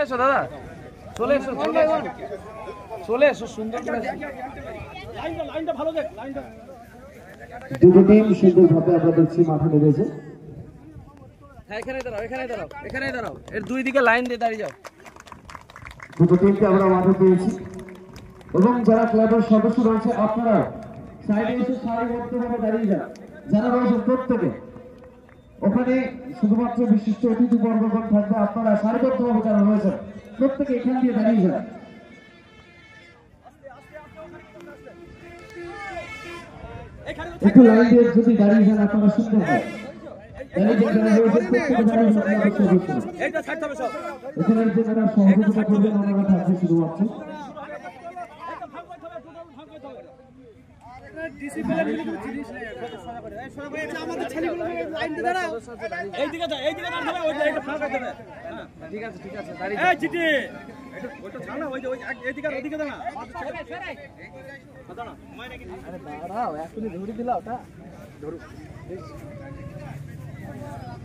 এসো দাদা, চলে এসো, চলে এসো, চলে এসো, সুন্দর করে লাইনটা ভালো দেখ, লাইনটা দুটো টিম সুন্দরভাবে আমরা দেখছি মাঠে নেমেছে। হ্যাঁ, এখানে দাঁড়াও, এখানে দাঁড়াও, এখানে দাঁড়াও, এর দুই দিকে লাইন দিয়ে দাঁড়িয়ে যাও। দুটো টিমকে আমরা মাঠে পেয়েছি এবং যারা ক্লাবের সদস্য রয়েছে আপনারা সাইডে এসে সারিবদ্ধভাবে দাঁড়িয়ে যান। যারা রয়েছে প্রত্যেকে ওখানে শুধুমাত্র বিশিষ্ট অতিথি বর্গগণ থাকবে, আপনারা সারিবদ্ধভাবে যারা রয়েছেন প্রত্যেকে এখান দিয়ে দাঁড়িয়ে যান। একটু লাইন দিয়ে যদি দাঁড়িয়ে যান আপনারা সুন্দর হয়। এখানে যে যারা সহযোগিতা করবেন ওনারা থাকবে শুধুমাত্র। ঠিক আছে, ঠিক আছে,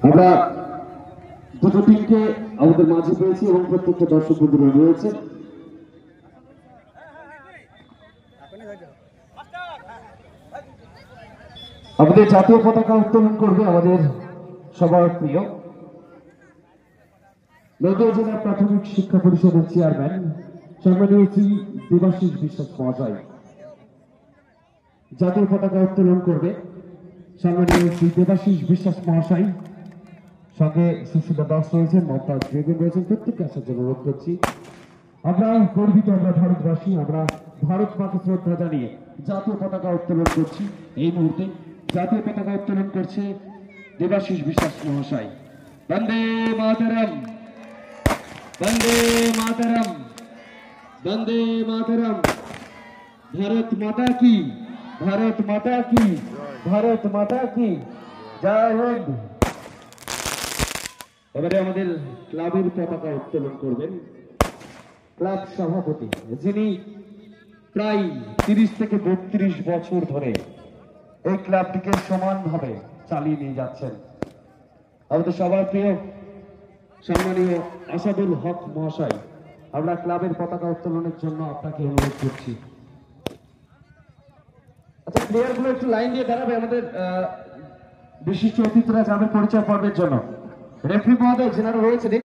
আমরা দুটো টিমকে আমাদের মাঝে পেয়েছি এবং প্রত্যেকটা দর্শক বন্ধুরা রয়েছে। আমাদের জাতীয় পতাকা উত্তোলন করবে আমাদের সবার প্রিয় নদিয়া জেলা প্রাথমিক শিক্ষা পরিষদের চেয়ারম্যান সম্মানীয় শ্রী দেবাশিস বিশ্বাস মহাশয়। জাতীয় পতাকা উত্তোলন করবে সম্মানীয় শ্রী দেবাশিস বিশ্বাস মহাশয়, সঙ্গে সুশীলা দাস রয়েছেন, মমতাজ বেগম রয়েছেন। প্রত্যেককে আসার জন্য অনুরোধ করছি। আমরা গর্বিত, আমরা ভারতবাসী, আমরা ভারত মাকে শ্রদ্ধা জানিয়ে জাতীয় পতাকা উত্তোলন করছি। এই মুহূর্তে জাতীয় পতাকা উত্তোলন করছে দেবাশিস বিশ্বাস মহাশয়। বন্দে মাতরম, বন্দে মাতরম, বন্দে মাতরম। ভারত মাতা কি, ভারত মাতা কি, ভারত মাতা কি, জয় হিন্দ। এবারে আমাদের ক্লাবের পতাকা উত্তোলন করবেন ক্লাব সভাপতি, যিনি প্রায় 30 থেকে 32 বছর ধরে এই ক্লাবটিকে সমানভাবে চালিয়ে নিয়ে যাচ্ছেন। আমাদের সবার প্রিয় সম্মানীয় আসাদুল হক মহাশয়, আমরা ক্লাবের পতাকা উত্তোলনের জন্য আপনাকে অনুরোধ করছি। আচ্ছা, প্লেয়ার গুলো একটু লাইন দিয়ে দাঁড়াবে, আমাদের বিশিষ্ট অতিথিরা যাবে পরিচয় পর্বের জন্য। রেফারি মহোদয় যেনারা রয়েছে